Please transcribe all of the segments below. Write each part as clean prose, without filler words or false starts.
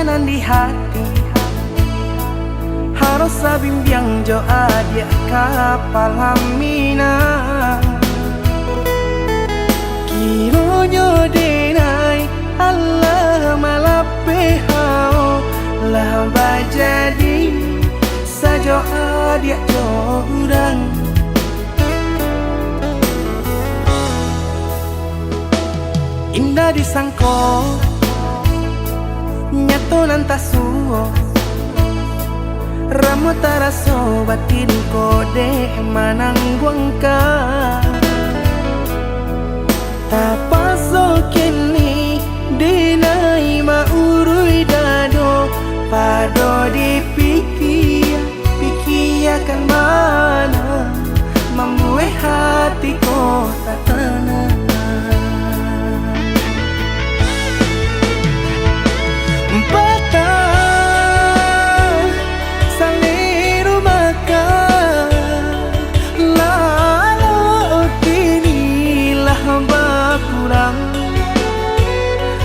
tekanan di hati, harus bimbang jo adia kapal hamina. Kironyo denai Allah malape hao lah bajadi sajo adia jo urang. Indah disangko nyato nantasuo ramu taraso batin kode manangguangka. Tapaso kini dinai maurui dado pado dipikir akan mana membuat hatiku tak tenang.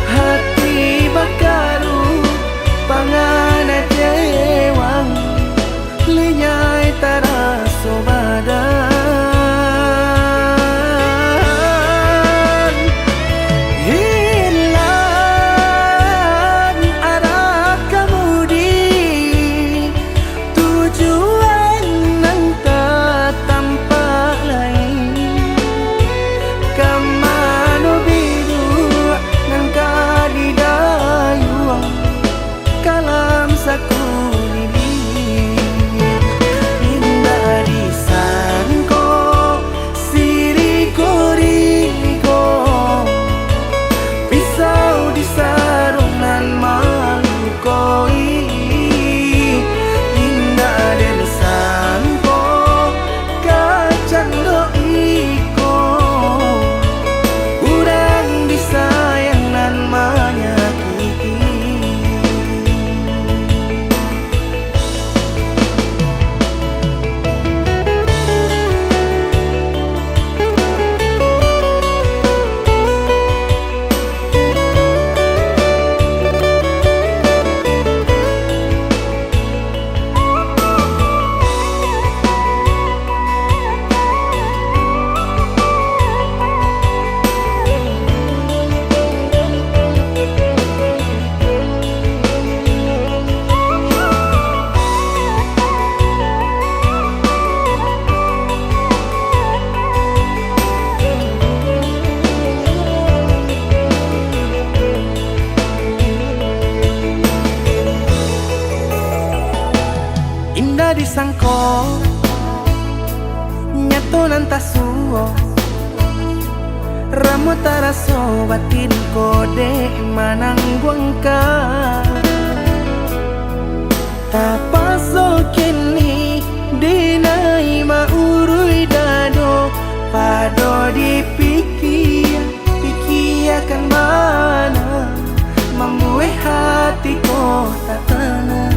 Hati bakaru pangana jewang linyai taraso badan. Hilang arah kemudi tujuan nang tak tampak lain. Kamano biru nang kadidayuang kalam sakunili. Indah disangko siriko-riko pisau di sarungan malukoi. Indah disangko kacang doiko urang disayang nan menyakiti. Indah disangko nyato nantasuo ramu taraso batin kode manangguangka. Tapaso kini dinai maurui dado pado dipikir akan mana membuat hatiku tak tenang.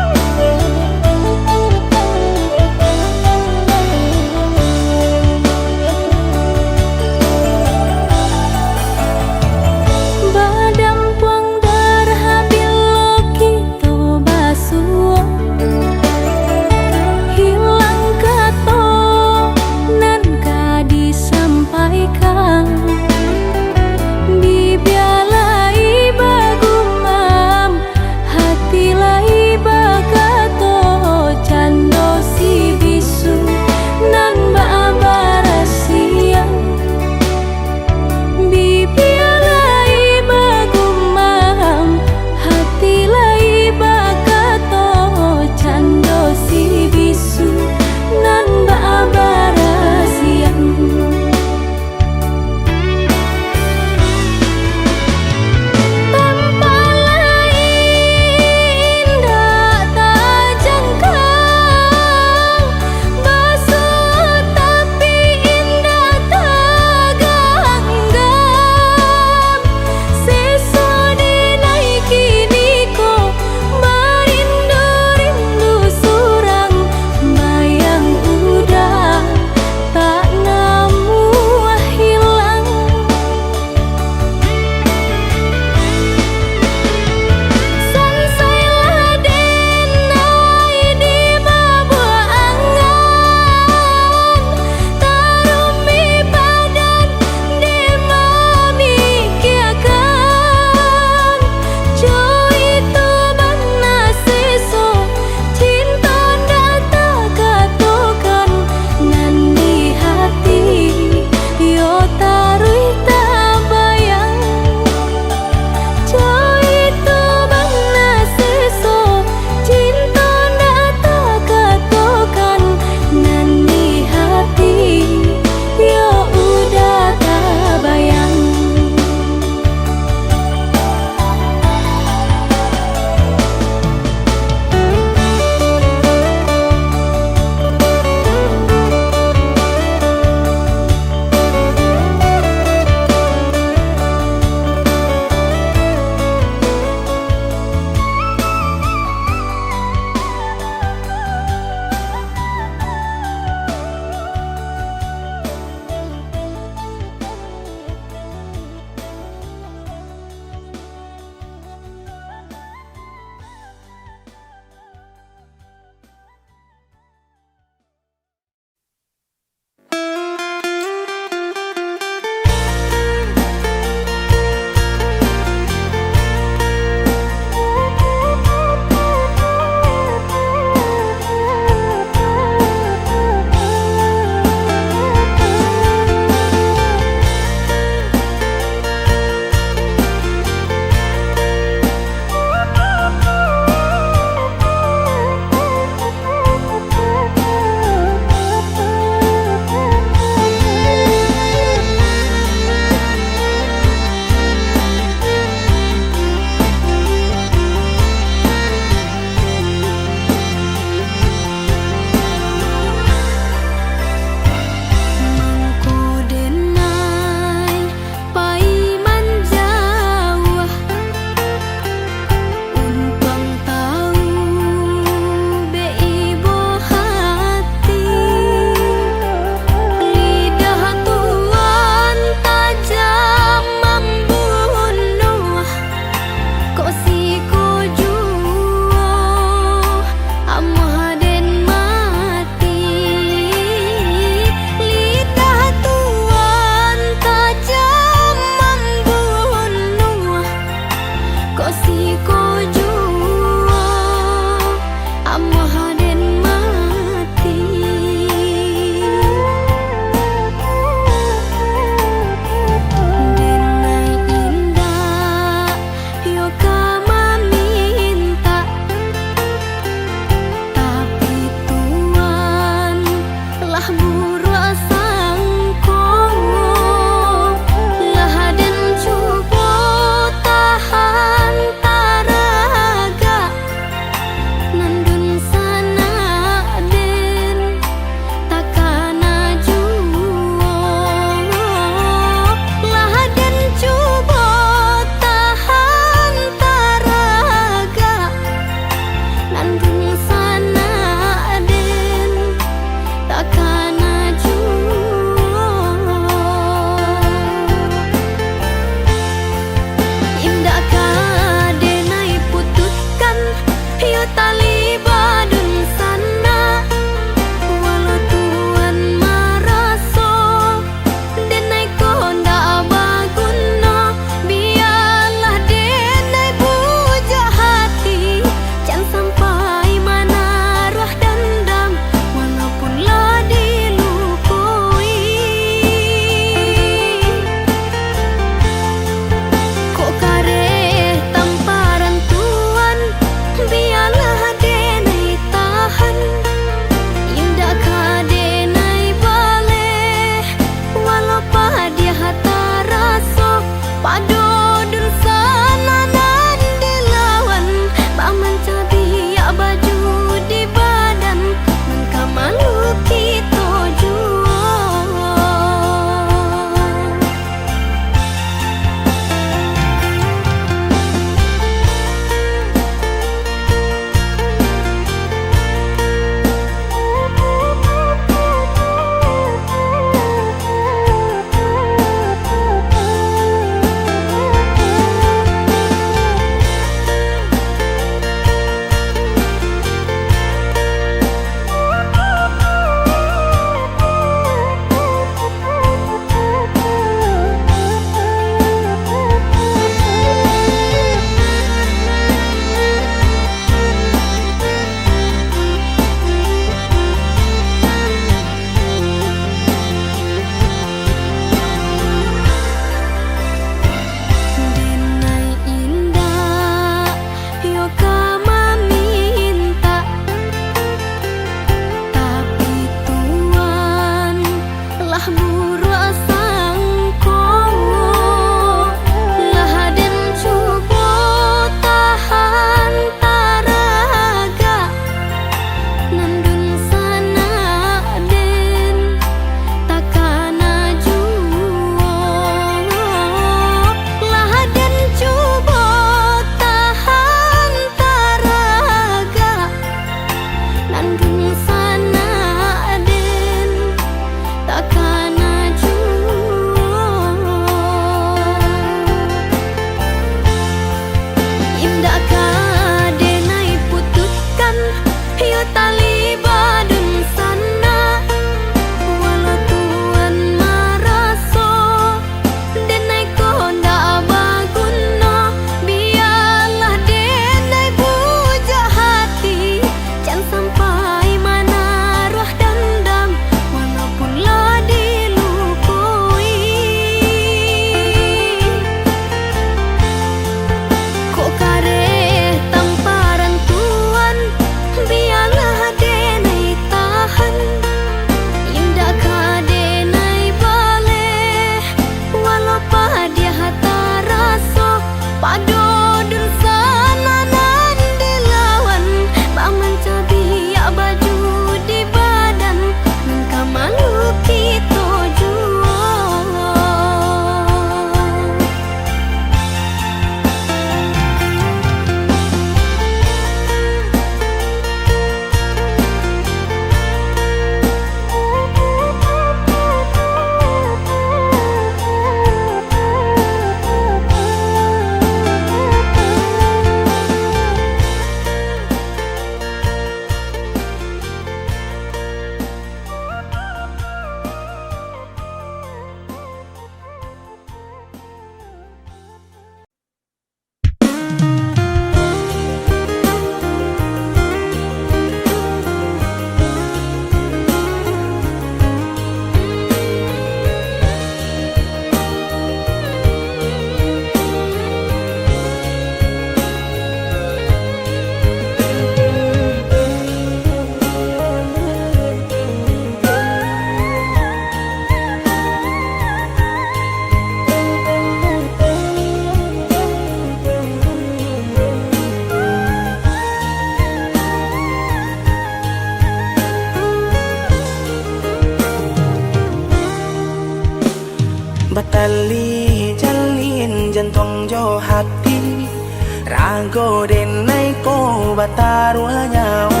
Ko denai ko batarua nyao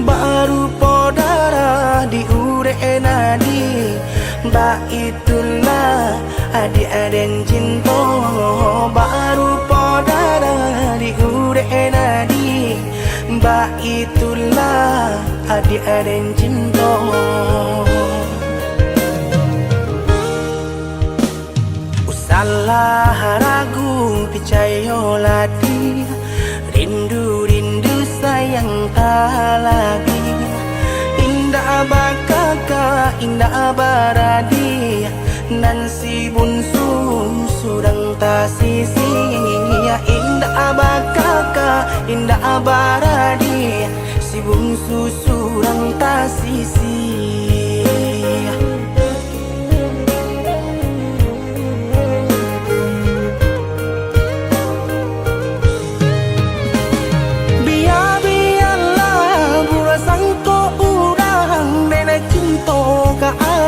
baru podara di ure nadi ba itulah adik aden cinta baru podara di ure nadi ba itulah adik aden cinta. Salah ragu percaya lagi rindu sayang tak lagi indah bakaka indah baradi nan si bunsu surang tak sisi ya indah bakaka indah baradi si bunsu surang tak sisi.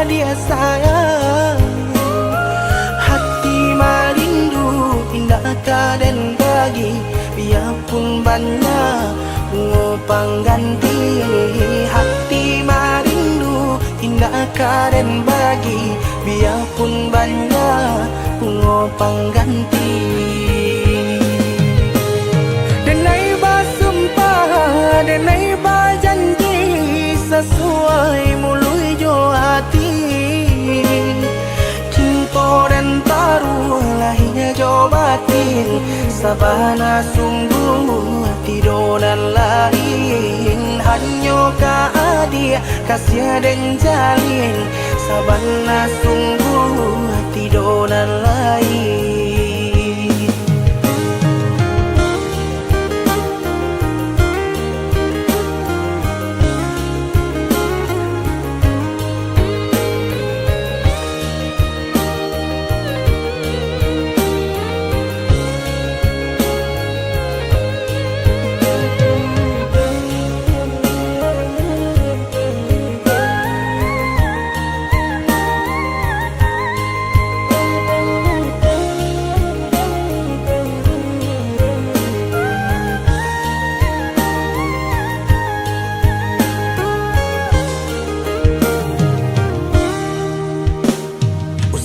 Dia sayang hati marindu indah kaden bagi biarpun banyak ngopang ganti hati marindu indah kaden bagi biarpun banyak ngopang ganti. Denai basumpah denai bajanji sesuai mului jo hati cinta dan taruh lahirnya jo batin sabana sungguh tidur dan lain hanya ka dia kasih dan jalin sabana sungguh tidur dan lain.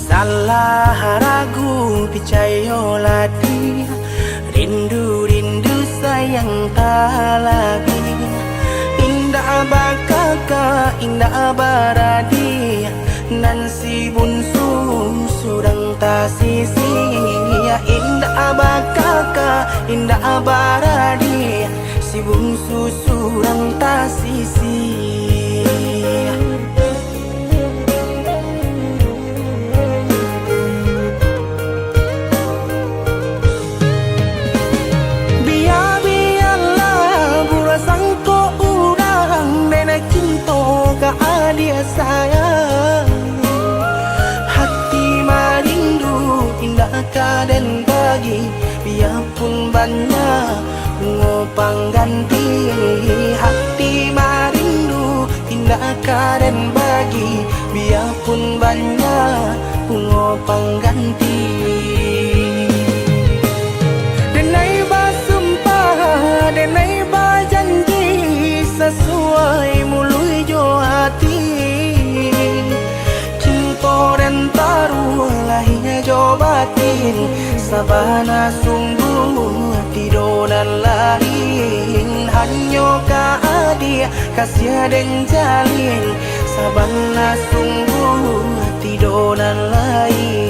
Salah ragu percaya lagi rindu sayang tak lagi indah bakaka indah baradi nan si bunsu surang tak sisi ya indah bakaka indah baradi si bunsu surang tak sisi. Dia sayang hati marindu indah kaden bagi biarpun banyak ngopang ganti hati marindu indah kaden bagi biarpun banyak ngopang ganti. Denai basumpah denai bajanji sesuai mului jo hati cinta dan taruh lahirnya jo batin sabana sungguh tidur dan lain hanya ka dia kasih dan jalin sabana sungguh tidur dan lain.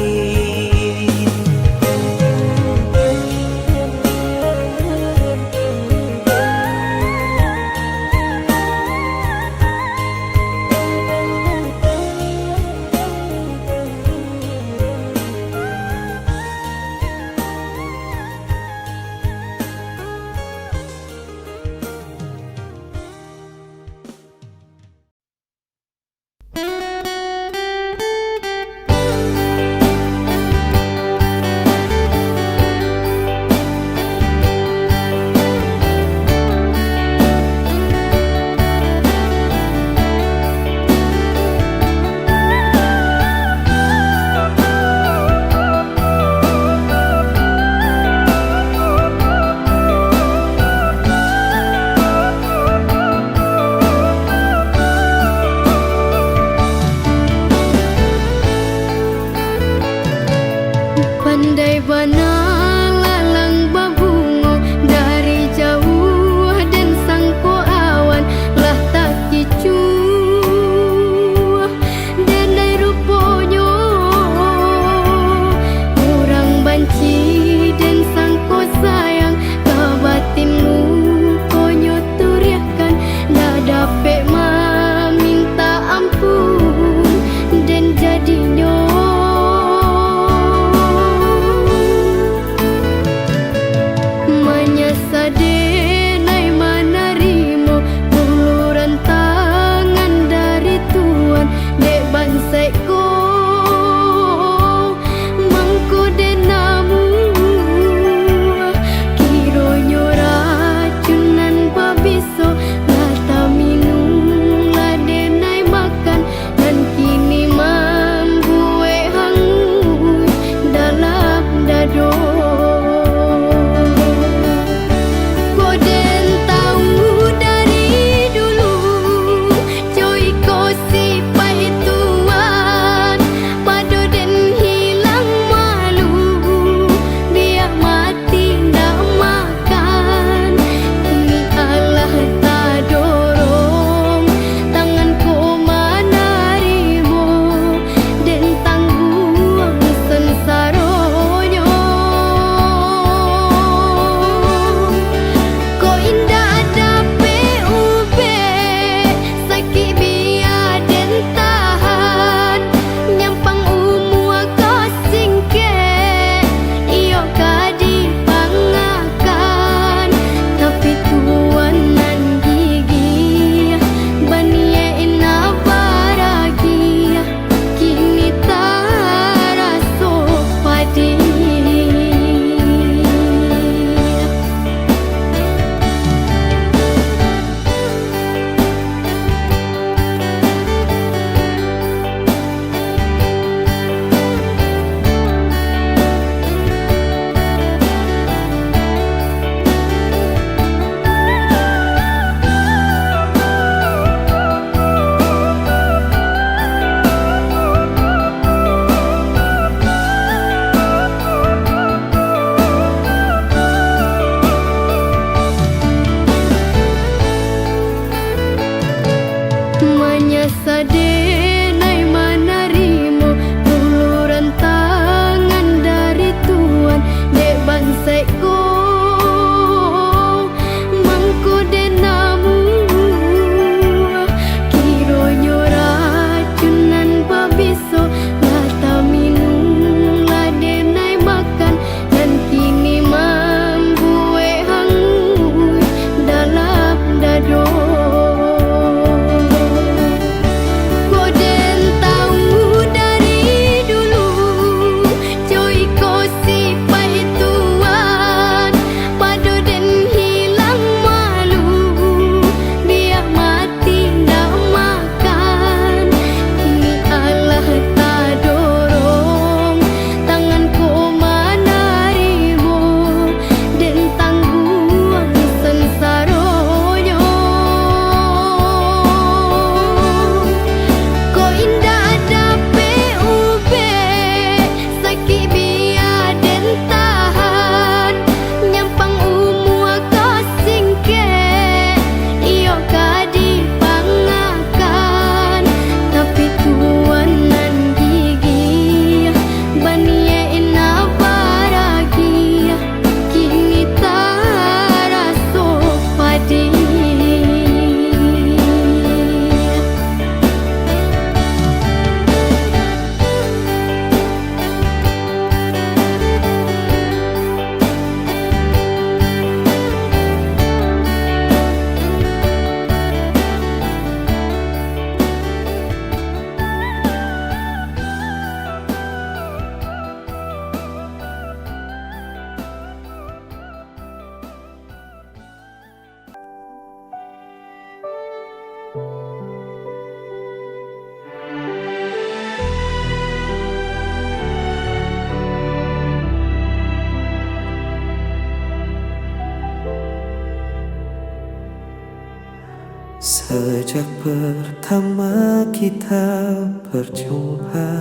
Sejak pertama kita berjumpa,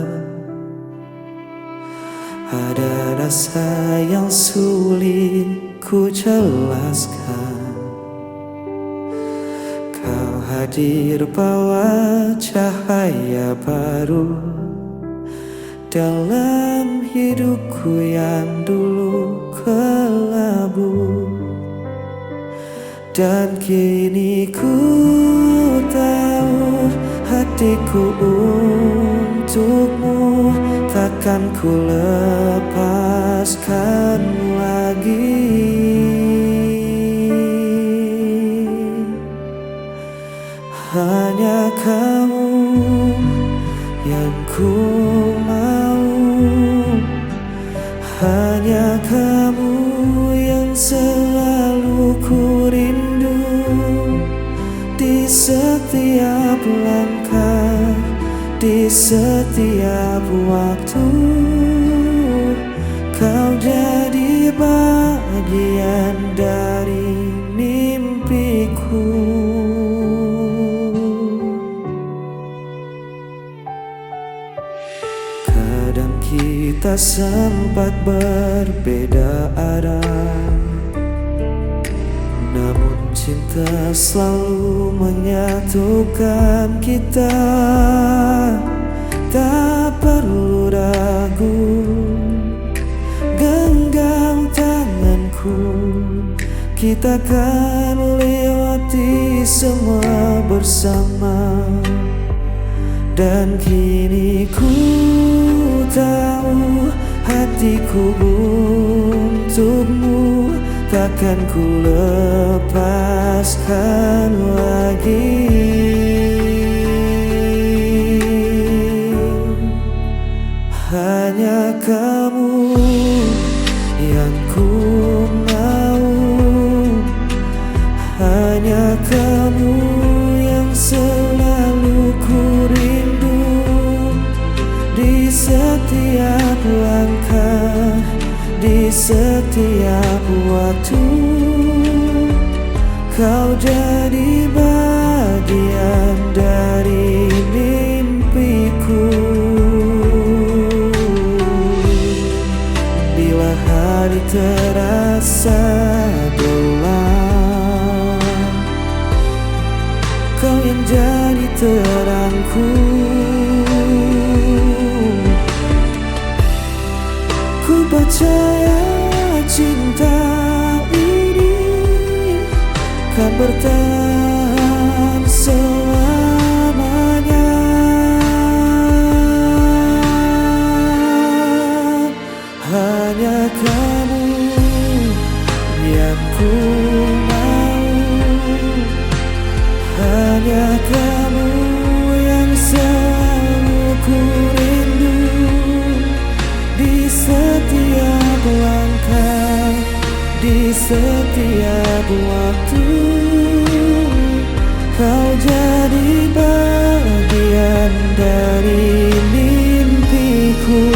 ada rasa yang sulit ku jelaskan. Kau hadir bawa cahaya baru dalam hidupku yang dulu kelabu. Dan kini ku tahu hatiku untukmu takkan ku lepaskan lagi. Hanya kamu yang ku mau, hanya kamu yang selalu ku rindu. Di setiap langkah, di setiap waktu, kau jadi bagian dari mimpiku. Kadang kita sempat berbeda arah, namun cinta selalu menyatukan kita. Tak perlu ragu, genggam tanganku, kita akan lewati semua bersama. Dan kini ku tahu hatiku untukmu takkan ku lepaskan lagi. Hanya kamu yang ku mau, hanya kamu yang selalu ku rindu. Di setiap langkah, di setiap waktu, kau jadi bagian dari mimpiku. Bila hari terasa gelap, kau yang jadi terangku. Ku percaya cinta ini kan bertahan selamanya. Hanya kamu yang ku mau, hanya kamu yang selalu ku rindu. Di setiap langkah, di setiap waktu, kau jadi bagian dari mimpiku.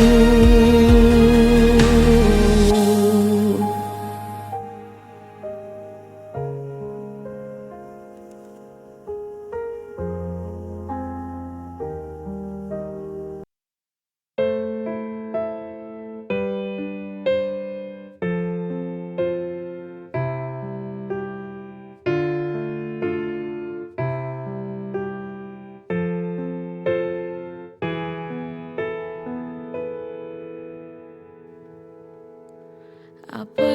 Apa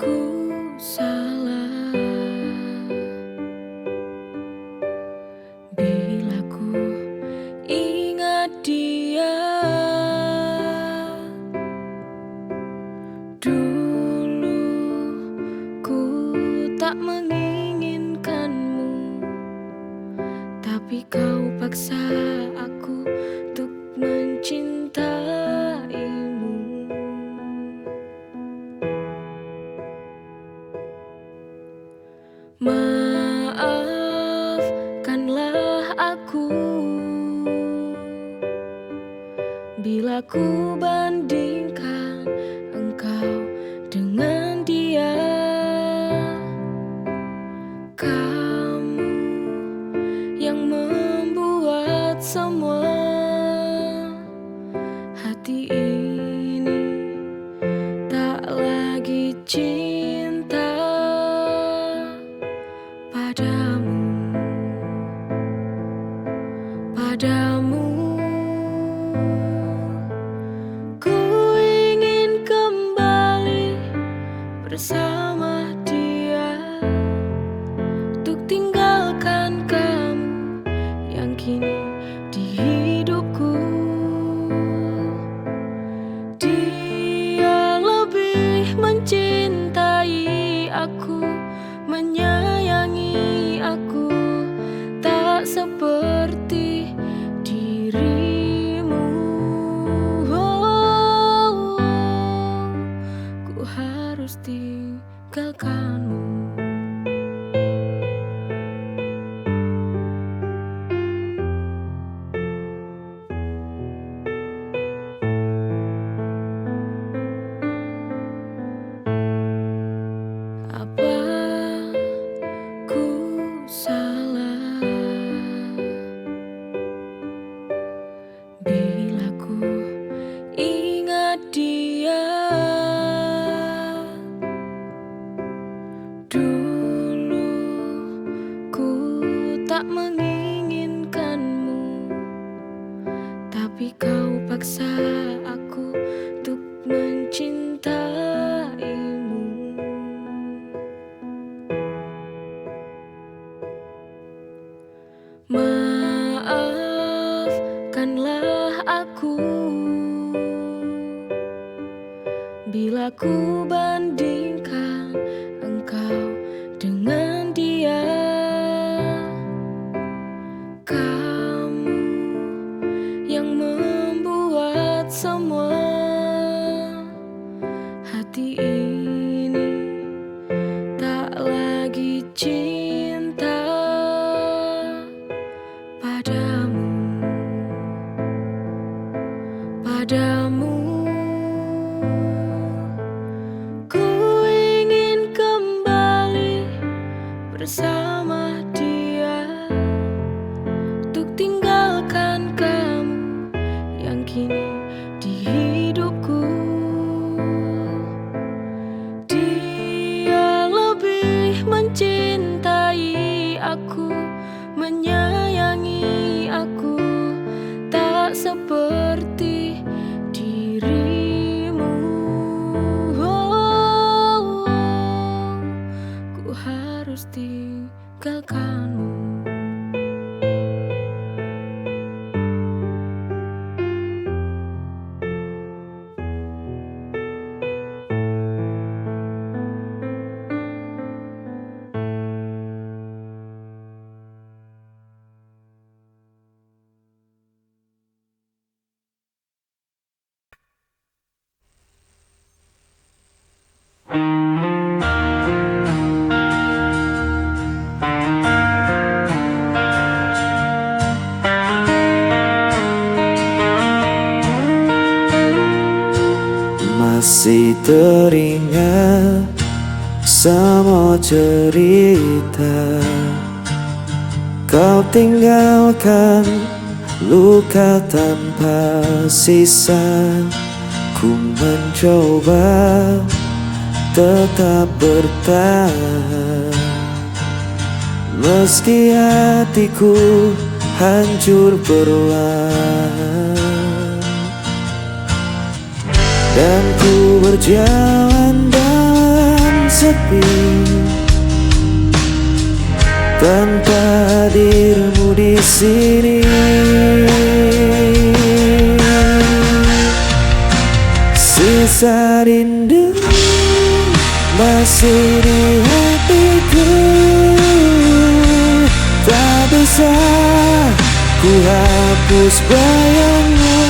ku salah bila ku ingat dia? Dulu ku tak menginginkanmu, tapi kau paksa aku untuk mencintaimu. Maaf Kamu yang membuat semua hati ini tak lagi cinta padamu, padamu. Ku ingin kembali bersama dia untuk tinggalkan kamu yang kini di hidupku. Dia lebih mencintai aku, menyayangi aku, tak seperti dirimu. Ku harus tinggalkanmu. Apa ku salah bila ku ingat dia? Dulu ku tak menginginkanmu, tapi kau paksa aku untuk mencintaimu. Maafkanlah aku bila ku bandingkan engkau dengan dia. Kamu yang membuat semua hati ini tak lagi cinta padamu, padamu. Ku ingin kembali bersama dia untuk tinggalkan kamu yang kini di hidupku. Dia lebih mencintai aku, menyayangi aku, tak seperti dirimu. Ku harus tinggalkanmu. Masih teringat semua cerita kau tinggalkan luka tanpa sisa. Ku mencoba tetap bertahan meski hatiku hancur perlahan. Dan ku berjalan dalam sepi tanpa hadirmu di sini. Sisa rindu masih di hatiku, tak bisa ku hapus bayangmu.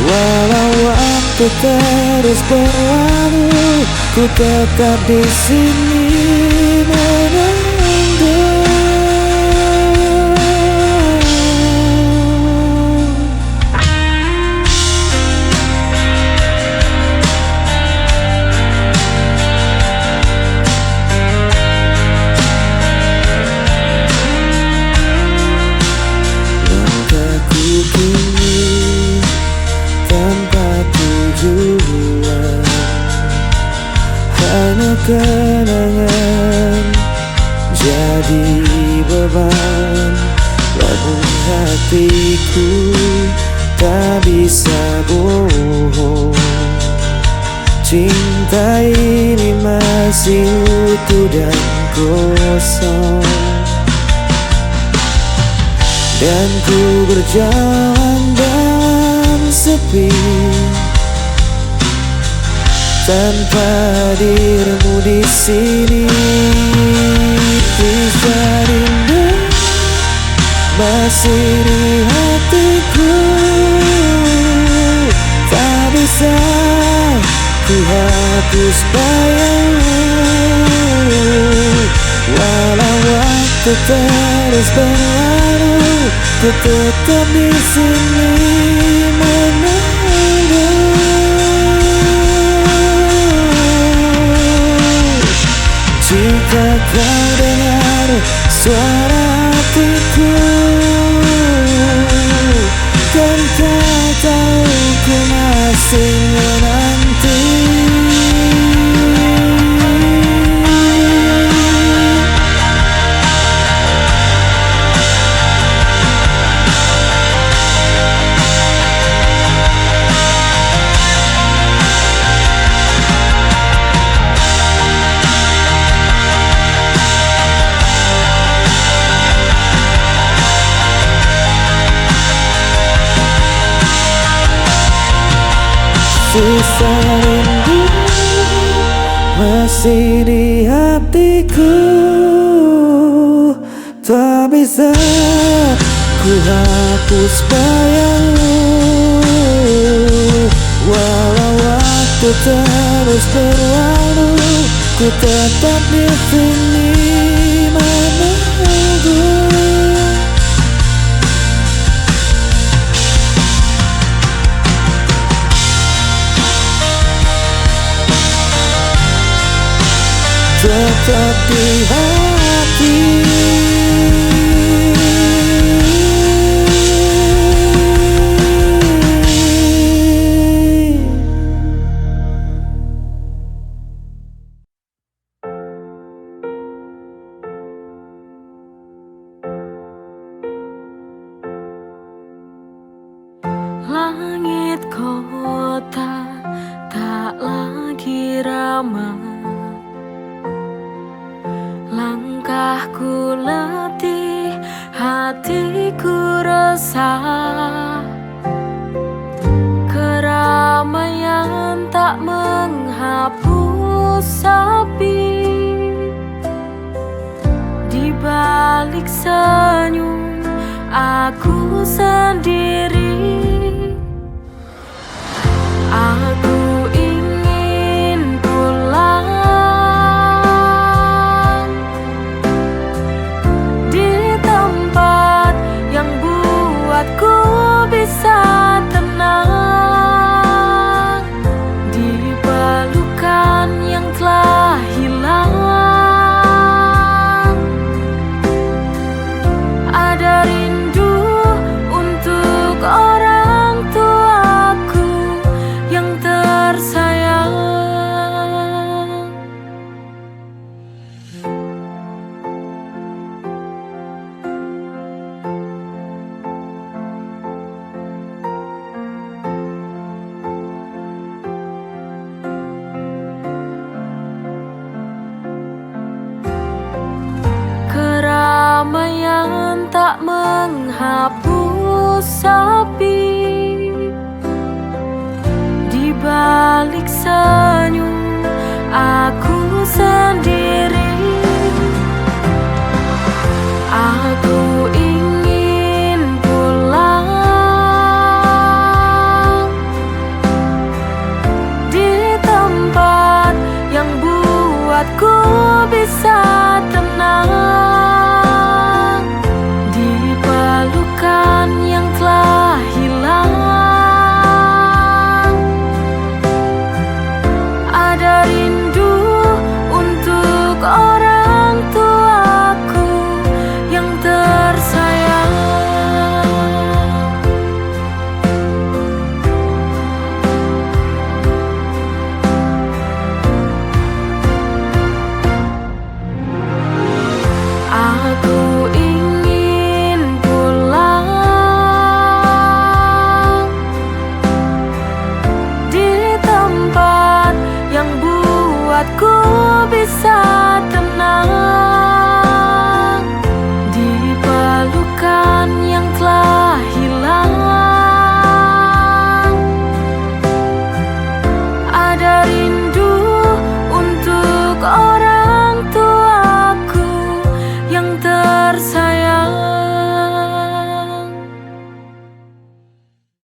Walau waktu terus berlalu, ku tetap di sini menunggu. kenangan jadi beban, namun hatiku tak bisa bohong. Cinta ini masih utuh dan kosong, dan ku berjalan dalam sepi tanpa dirimu di sini. Rasa rindu masih di hatiku, tak bisa ku hapus bayangmu. Walau waktu terus berlalu, ku tetap di sini menunggu. Jika kau dengar suara hatiku, kan kau tahu ku masih menanti. Sisa rindu masih di hatiku, tak bisa ku hapus bayangmu. Walau waktu terus berlalu, ku tetap di sini menunggu. Tetap di hati. Langit kota tak lagi ramai, langkahku letih, hatiku resah. Keramaian tak menghapus sepi, di balik senyum aku sendiri. Aku ingin pulang di tempat yang buatku bisa tenang, di pelukan yang telah hilang. Ada rindu untuk orang tuaku yang tersayang. Keramaian tak menghapus sepi, di balik senyum aku sendiri. Aku ingin pulang di tempat yang buatku bisa